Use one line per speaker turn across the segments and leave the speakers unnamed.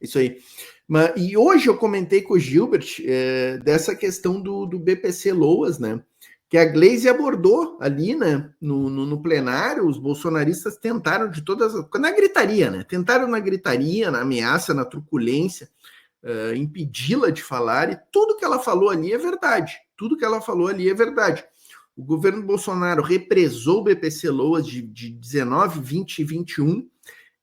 Isso aí. E hoje eu comentei com o Gilbert dessa questão do BPC Loas, né? Que a Gleisi abordou ali, né? No plenário, os bolsonaristas tentaram de todas... Na gritaria, né? Tentaram na gritaria, na ameaça, na truculência, impedi-la de falar, e tudo que ela falou ali é verdade. Tudo que ela falou ali é verdade. O governo Bolsonaro represou o BPC Loas de 19, 20 e 21.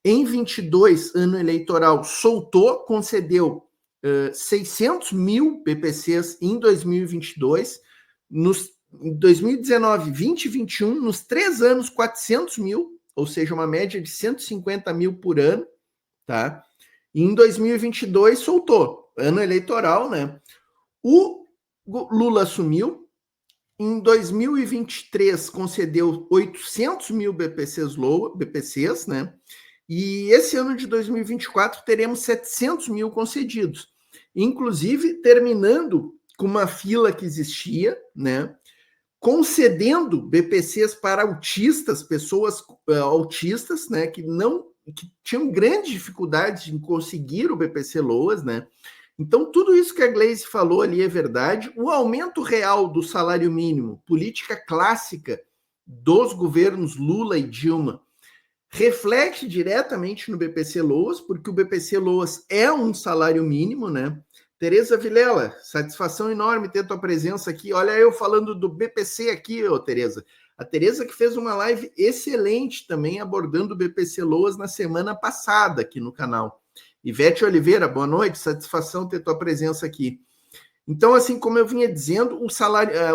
Em 22, ano eleitoral, soltou, concedeu 600 mil BPCs em 2022. Em 2019, 20 e 21, nos 3 anos, 400 mil, ou seja, uma média de 150 mil por ano, tá? E em 2022, soltou, ano eleitoral, né? O Lula assumiu. Em 2023, concedeu 800 mil BPCs, né? E esse ano de 2024 teremos 700 mil concedidos, inclusive terminando com uma fila que existia, né? Concedendo BPCs para autistas, pessoas autistas, né? Que tinham grandes dificuldades em conseguir o BPC Loas, né? Então, tudo isso que a Gleisi falou ali é verdade. O aumento real do salário mínimo, política clássica dos governos Lula e Dilma, reflete diretamente no BPC Loas, porque o BPC Loas é um salário mínimo, né? Tereza Vilela, satisfação enorme ter tua presença aqui. Olha eu falando do BPC aqui, ô Tereza. A Tereza que fez uma live excelente também abordando o BPC Loas na semana passada aqui no canal. Ivete Oliveira, boa noite, satisfação ter tua presença aqui. Então, assim como eu vinha dizendo,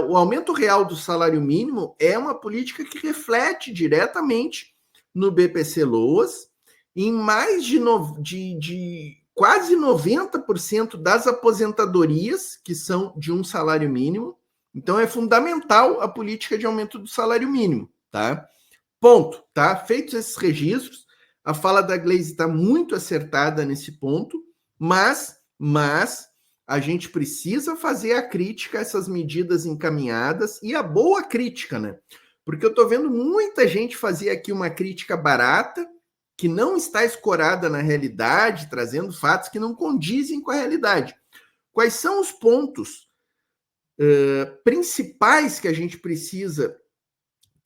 o aumento real do salário mínimo é uma política que reflete diretamente no BPC Loas, em mais de quase 90% das aposentadorias que são de um salário mínimo. Então, é fundamental a política de aumento do salário mínimo, tá? Ponto, tá? Feitos esses registros, a fala da Gleisi está muito acertada nesse ponto, mas a gente precisa fazer a crítica a essas medidas encaminhadas e a boa crítica, né? Porque eu estou vendo muita gente fazer aqui uma crítica barata, que não está escorada na realidade, trazendo fatos que não condizem com a realidade. Quais são os pontos principais que a gente precisa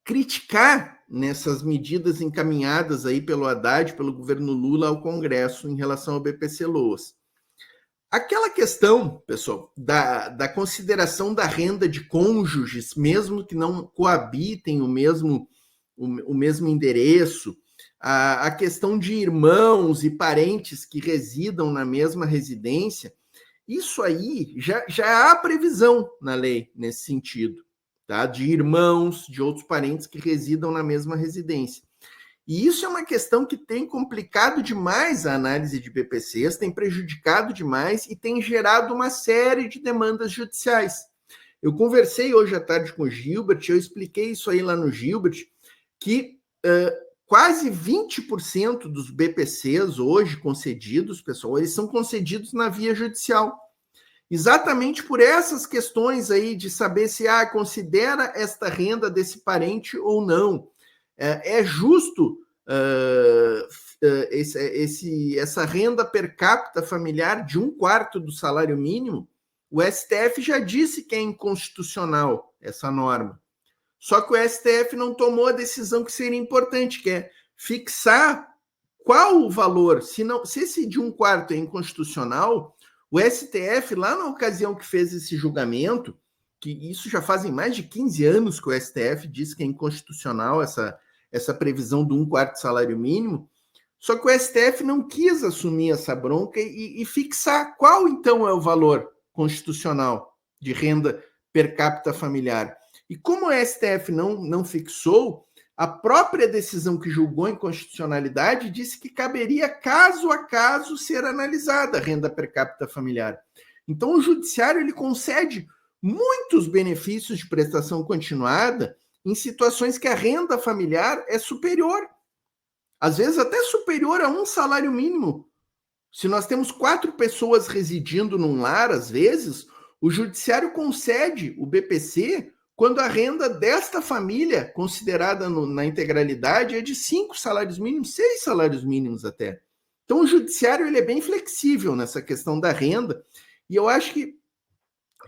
criticar nessas medidas encaminhadas aí pelo Haddad, pelo governo Lula ao Congresso em relação ao BPC Loas? Aquela questão, pessoal, da consideração da renda de cônjuges, mesmo que não coabitem o mesmo endereço, a questão de irmãos e parentes que residam na mesma residência, isso aí já há previsão na lei nesse sentido, tá? De irmãos, de outros parentes que residam na mesma residência. E isso é uma questão que tem complicado demais a análise de BPCs, tem prejudicado demais e tem gerado uma série de demandas judiciais. Eu conversei hoje à tarde com o Gilbert, eu expliquei isso aí lá no Gilbert, que quase 20% dos BPCs hoje concedidos, pessoal, eles são concedidos na via judicial. Exatamente por essas questões aí de saber se considera esta renda desse parente ou não. É justo essa renda per capita familiar de 1/4 do salário mínimo? O STF já disse que é inconstitucional essa norma. Só que o STF não tomou a decisão que seria importante, que é fixar qual o valor. Se esse de 1/4 é inconstitucional, o STF, lá na ocasião que fez esse julgamento, que isso já fazem mais de 15 anos que o STF disse que é inconstitucional essa previsão do 1/4 salário mínimo, só que o STF não quis assumir essa bronca e fixar qual, então, é o valor constitucional de renda per capita familiar. E como o STF não fixou, a própria decisão que julgou inconstitucionalidade disse que caberia, caso a caso, ser analisada a renda per capita familiar. Então, o judiciário ele concede muitos benefícios de prestação continuada em situações que a renda familiar é superior, às vezes até superior a um salário mínimo. Se nós temos 4 pessoas residindo num lar, às vezes, o judiciário concede o BPC quando a renda desta família, considerada na integralidade, é de 5 salários mínimos, 6 salários mínimos até. Então, o judiciário ele é bem flexível nessa questão da renda, e eu acho que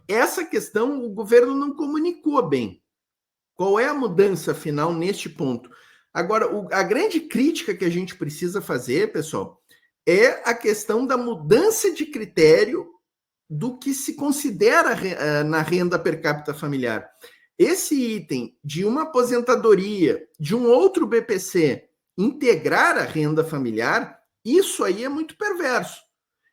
essa questão o governo não comunicou bem. Qual é a mudança final neste ponto? Agora, a grande crítica que a gente precisa fazer, pessoal, é a questão da mudança de critério do que se considera na renda per capita familiar. Esse item de uma aposentadoria, de um outro BPC, integrar a renda familiar, isso aí é muito perverso.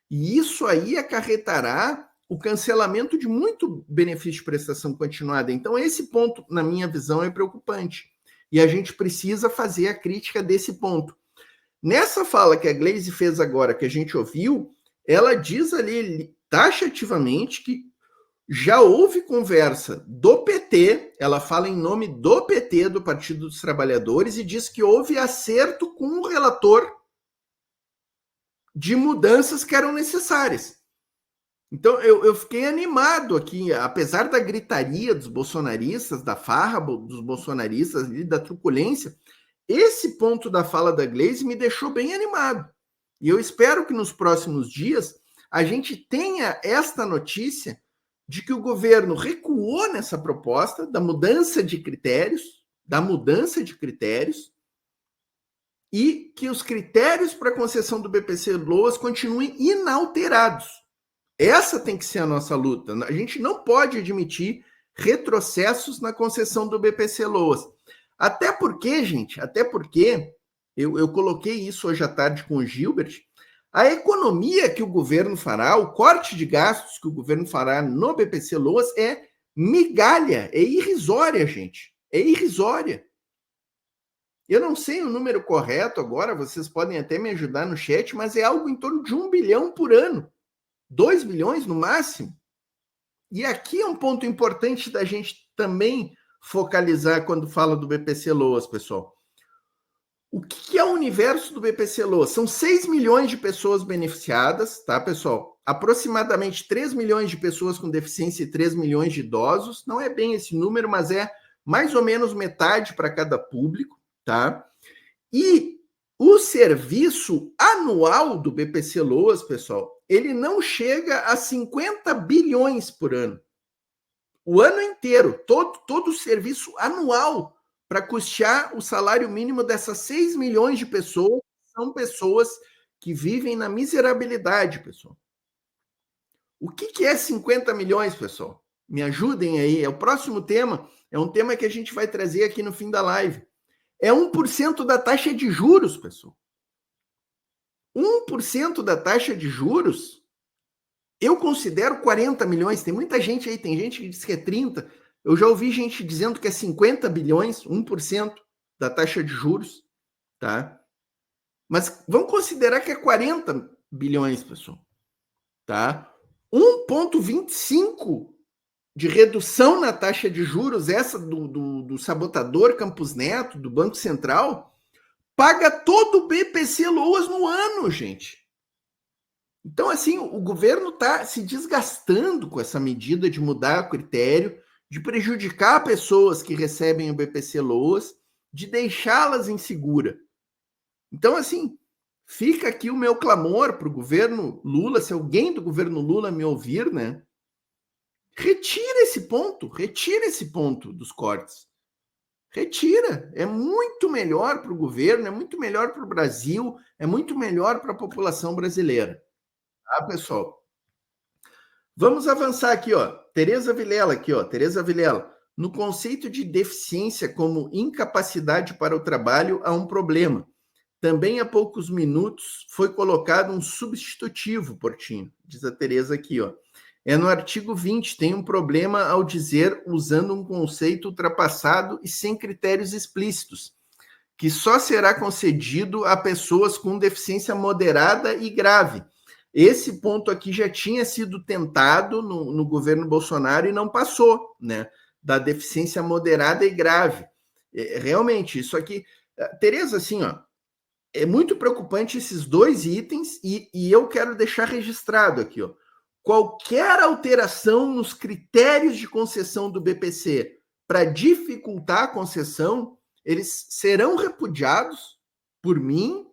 E isso aí acarretará o cancelamento de muito benefício de prestação continuada. Então, esse ponto, na minha visão, é preocupante. E a gente precisa fazer a crítica desse ponto. Nessa fala que a Gleisi fez agora, que a gente ouviu, ela diz ali taxativamente que já houve conversa do PT, ela fala em nome do PT, do Partido dos Trabalhadores, e diz que houve acerto com o relator de mudanças que eram necessárias. Então, eu fiquei animado aqui, apesar da gritaria dos bolsonaristas, da farra dos bolsonaristas, da truculência, esse ponto da fala da Gleisi me deixou bem animado. E eu espero que nos próximos dias a gente tenha esta notícia de que o governo recuou nessa proposta da mudança de critérios, e que os critérios para concessão do BPC Loas continuem inalterados. Essa tem que ser a nossa luta. A gente não pode admitir retrocessos na concessão do BPC Loas. Até porque, gente, eu coloquei isso hoje à tarde com o Gilbert, a economia que o governo fará, o corte de gastos que o governo fará no BPC Loas é migalha, é irrisória, gente. É irrisória. Eu não sei o número correto agora, vocês podem até me ajudar no chat, mas é algo em torno de 1 bilhão por ano. 2 bilhões no máximo. E aqui é um ponto importante da gente também focalizar quando fala do BPC Loas, pessoal. O que é o universo do BPC Loas? São 6 milhões de pessoas beneficiadas, tá, pessoal? Aproximadamente 3 milhões de pessoas com deficiência e 3 milhões de idosos. Não é bem esse número, mas é mais ou menos metade para cada público, tá? E o serviço anual do BPC Loas, pessoal, ele não chega a 50 bilhões por ano. O ano inteiro, todo o serviço anual para custear o salário mínimo dessas 6 milhões de pessoas, são pessoas que vivem na miserabilidade, pessoal. O que é 50 milhões, pessoal? Me ajudem aí. É o próximo tema, é um tema que a gente vai trazer aqui no fim da live. É 1% da taxa de juros, pessoal. 1% da taxa de juros, eu considero 40 milhões. Tem muita gente aí, tem gente que diz que é 30. Eu já ouvi gente dizendo que é 50 bilhões, 1% da taxa de juros, tá? Mas vamos considerar que é 40 bilhões, pessoal, tá? 1,25 de redução na taxa de juros, essa do sabotador Campos Neto, do Banco Central, paga todo o BPC Loas no ano, gente. Então, assim, o governo está se desgastando com essa medida de mudar o critério, de prejudicar pessoas que recebem o BPC Loas, de deixá-las insegura. Então, assim, fica aqui o meu clamor para o governo Lula, se alguém do governo Lula me ouvir, né? Retira esse ponto dos cortes. Retira. É muito melhor para o governo, é muito melhor para o Brasil, é muito melhor para a população brasileira. Tá, pessoal? Vamos avançar aqui, ó. Tereza Vilela. No conceito de deficiência como incapacidade para o trabalho, há um problema. Também há poucos minutos foi colocado um substitutivo, Portinho, diz a Tereza aqui, ó. É no artigo 20, tem um problema ao dizer, usando um conceito ultrapassado e sem critérios explícitos, que só será concedido a pessoas com deficiência moderada e grave. Esse ponto aqui já tinha sido tentado no governo Bolsonaro e não passou, né? Da deficiência moderada e grave. Realmente, isso aqui... Tereza, assim, ó, é muito preocupante esses dois itens e eu quero deixar registrado aqui, ó. Qualquer alteração nos critérios de concessão do BPC para dificultar a concessão, eles serão repudiados por mim,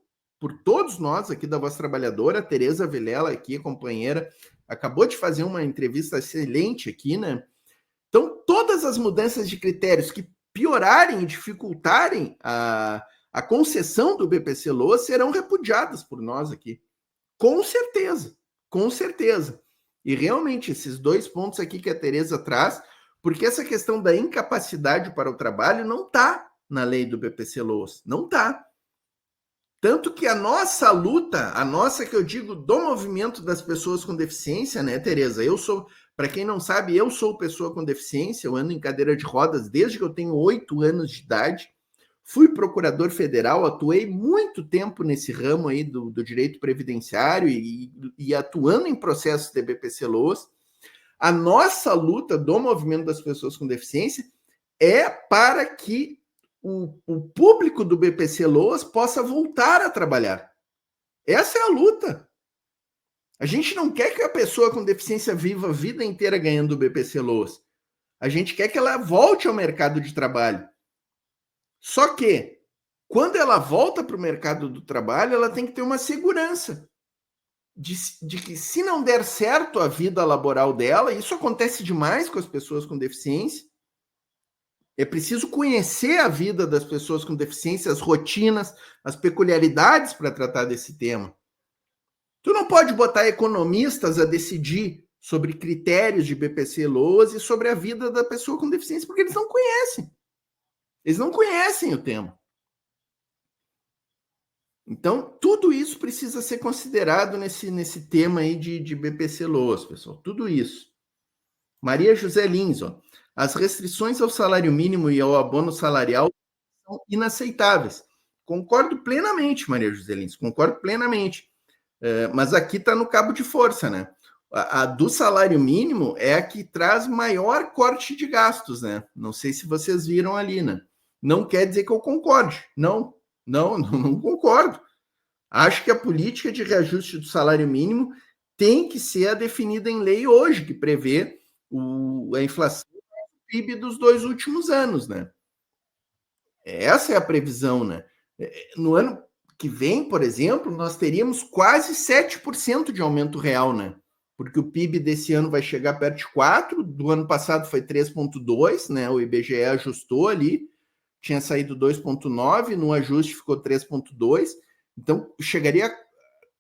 por todos nós aqui da Voz Trabalhadora. A Tereza Vilela aqui, companheira, acabou de fazer uma entrevista excelente aqui, né? Então, todas as mudanças de critérios que piorarem e dificultarem a concessão do BPC-LOA serão repudiadas por nós aqui. Com certeza, com certeza. E realmente, esses 2 pontos aqui que a Tereza traz, porque essa questão da incapacidade para o trabalho não está na lei do BPC-LOAS, não está. Tanto que a nossa luta, a nossa que eu digo do movimento das pessoas com deficiência, né, Tereza? Eu sou, para quem não sabe, eu sou pessoa com deficiência, eu ando em cadeira de rodas desde que eu tenho 8 anos de idade. Fui procurador federal, atuei muito tempo nesse ramo aí do direito previdenciário e atuando em processos de BPC-LOAS. A nossa luta do movimento das pessoas com deficiência é para que o público do BPC-LOAS possa voltar a trabalhar. Essa é a luta. A gente não quer que a pessoa com deficiência viva a vida inteira ganhando o BPC-LOAS. A gente quer que ela volte ao mercado de trabalho. Só que, quando ela volta para o mercado do trabalho, ela tem que ter uma segurança de que, se não der certo a vida laboral dela, isso acontece demais com as pessoas com deficiência, é preciso conhecer a vida das pessoas com deficiência, as rotinas, as peculiaridades para tratar desse tema. Tu não pode botar economistas a decidir sobre critérios de BPC-LOAS e sobre a vida da pessoa com deficiência, porque eles não conhecem. Eles não conhecem o tema. Então, tudo isso precisa ser considerado nesse tema aí de BPC-LOAS, pessoal. Tudo isso. Maria José Lins, ó. As restrições ao salário mínimo e ao abono salarial são inaceitáveis. Concordo plenamente, Maria José Lins, concordo plenamente. Mas aqui está no cabo de força, né? A do salário mínimo é a que traz maior corte de gastos, né? Não sei se vocês viram ali, né? Não quer dizer que eu concorde. Não concordo. Acho que a política de reajuste do salário mínimo tem que ser a definida em lei hoje, que prevê a inflação do PIB dos 2 últimos anos, né? Essa é a previsão, né? No ano que vem, por exemplo, nós teríamos quase 7% de aumento real, né? Porque o PIB desse ano vai chegar perto de 4%, do ano passado foi 3,2%, né? O IBGE ajustou ali, tinha saído 2,9%, no ajuste ficou 3,2%, então chegaria a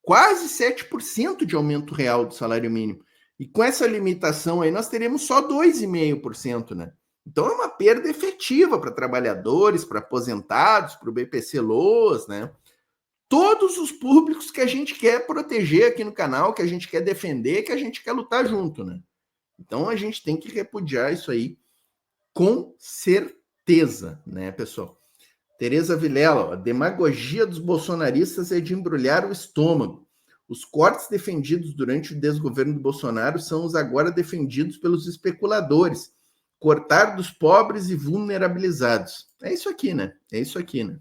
quase 7% de aumento real do salário mínimo. E com essa limitação aí, nós teremos só 2,5%, né? Então é uma perda efetiva para trabalhadores, para aposentados, para o BPC-LOAS, né? Todos os públicos que a gente quer proteger aqui no canal, que a gente quer defender, que a gente quer lutar junto, né? Então a gente tem que repudiar isso aí com certeza, né, pessoal? Tereza Vilela, ó, a demagogia dos bolsonaristas é de embrulhar o estômago. Os cortes defendidos durante o desgoverno do Bolsonaro são os agora defendidos pelos especuladores. Cortar dos pobres e vulnerabilizados. É isso aqui, né? É isso aqui, né?